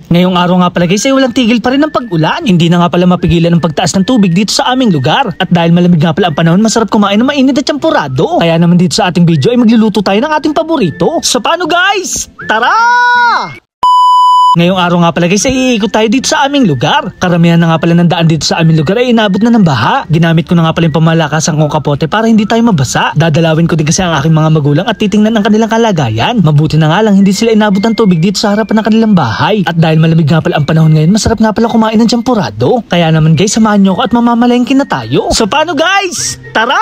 Ngayong araw nga pala guys ay walang tigil pa rin ng pag-ulan. Hindi na nga pala mapigilan ng pagtaas ng tubig dito sa aming lugar. At dahil malamig nga pala ang panahon, masarap kumain ng mainit at champurado. Kaya naman dito sa ating video ay magluluto tayo ng ating paborito. So paano guys? Tara! Ngayong araw nga pala guys ay iikot tayo dito sa aming lugar. Karamihan na nga pala ng daan dito sa aming lugar ay inabot na ng baha. Ginamit ko na nga pala yung pamalakasan kong kapote para hindi tayo mabasa. Dadalawin ko din kasi ang aking mga magulang at titingnan ang kanilang kalagayan. Mabuti na nga lang hindi sila inabot ng tubig dito sa harapan ng kanilang bahay. At dahil malamig nga pala ang panahon ngayon, masarap nga pala kumain ng champurado. Kaya naman guys, samahan nyo ko at mamamalengke na tayo. So paano guys? Tara!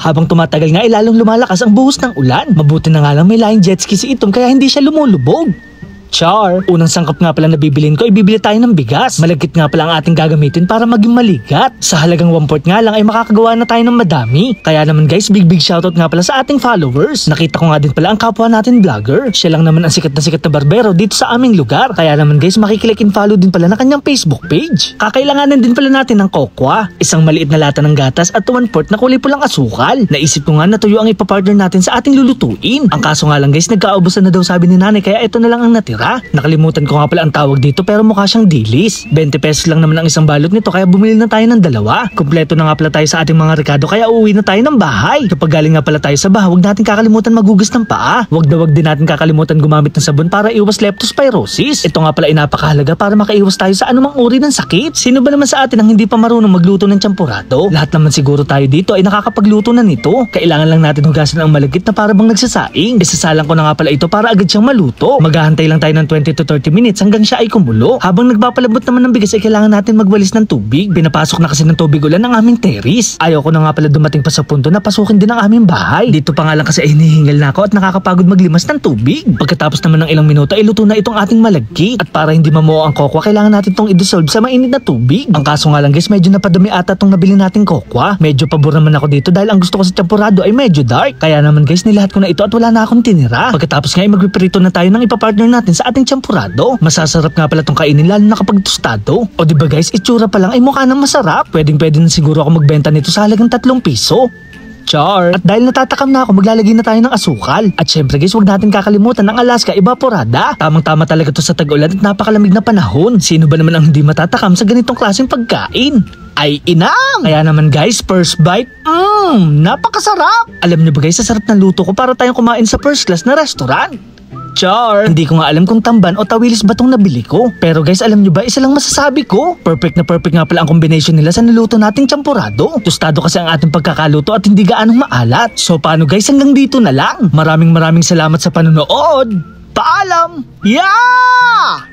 Habang tumatagal nga ay lalong lumalakas ang buhos ng ulan. Mabuti na nga lang may laing jet ski si Itom kaya hindi siya lumulubog. Char, unang sangkap nga pala na bibilin ko, ibibili tayo ng bigas. Malagkit nga pala ang ating gagamitin para maging maligat. Sa halagang 1/4 nga lang ay makakagawa na tayo ng madami. Kaya naman guys, big shoutout nga pala sa ating followers. Nakita ko nga din pala ang kapwa natin vlogger. Siya lang naman ang sikat na barbero dito sa aming lugar. Kaya naman guys, makiklik and follow din pala na kanyang Facebook page. Kakailanganan din pala natin ng kokwa, isang maliit na lata ng gatas at 1/4 na kulay pulang asukal. Naisip ko nga na tuyo ang ipapartner natin sa ating lulutuin. Ang kaso nga lang guys, nagkaubusan na daw sabi ni nanay kaya ito na lang ang natira. Nakalimutan ko nga pala ang tawag dito pero mukha siyang dilis. 20 pesos lang naman ang isang balot nito kaya bumili na tayo ng dalawa. Kumpleto na nga pala tayo sa ating mga rekado kaya uuwi na tayo ng bahay. Kapag galing nga pala tayo sa bahay, huwag natin kakalimutan magugas ng paa. Huwag din natin kakalimutan gumamit ng sabon para iwas leptospirosis. Ito nga pala ay napakahalaga para makaiwas tayo sa anumang uri ng sakit. Sino ba naman sa atin ang hindi pa marunong magluto ng champurado? Lahat naman siguro tayo dito ay nakakapagluto na nito. Kailangan lang natin hugasan ang malagkit na para bang nagsasaing. Isasalang ko na nga pala ito para agad siyang maluto. Maghahantay lang tayo ng 20 to 30 minutes hanggang siya ay kumulo. Habang nagpapalabot naman ng bigas ay kailangan natin magwalis ng tubig. Pinapasok na kasi ng tubig ulan ang aming terrace. Ayaw ko na nga pala dumating pa sa punto na pasukin din ang aming bahay. Dito pa nga lang kasi ay hinihingal na ako at nakakapagod maglimas ng tubig. Pagkatapos naman ng ilang minuto ay luto na itong ating malagkit. At para hindi mamuo ang kokwa, kailangan natin itong i-dissolve sa mainit na tubig. Ang kaso nga lang guys, medyo napadumi ata itong nabili nating kokwa. Medyo pabor naman ako dito dahil ang gusto ko sa champurado ay medyo dark. Kaya naman guys, nilahat ko na ito at wala na akong tinira. Pagkatapos nga ay magpiprito na tayo ng ipapartner natin sa ating champurado. Masasarap nga pala itong kainin lalo na kapag tostado. O diba guys, itsura pa lang ay mukha nang masarap. Pwede na siguro ako magbenta nito sa halagang 3 piso. Char! At dahil natatakam na ako, maglalagay na tayo ng asukal. At syempre guys, huwag natin kakalimutan ng Alaska Evaporada. Tamang-tama talaga to sa tag-ulan at napakalamig na panahon. Sino ba naman ang hindi matatakam sa ganitong klaseng pagkain? Ay inang! Kaya naman guys, first bite, napakasarap! Alam niyo ba guys, sa sarap ng luto ko para tayong kumain sa first class na restaurant. Char! Hindi ko nga alam kung tamban o tawilis ba tong nabili ko. Pero guys, alam nyo ba, isa lang masasabi ko. Perfect na perfect nga pala ang combination nila sa niluto nating champurado. Tostado kasi ang ating pagkakaluto at hindi gaanong maalat. So paano guys, hanggang dito na lang. Maraming salamat sa panonood. Paalam! Yeah!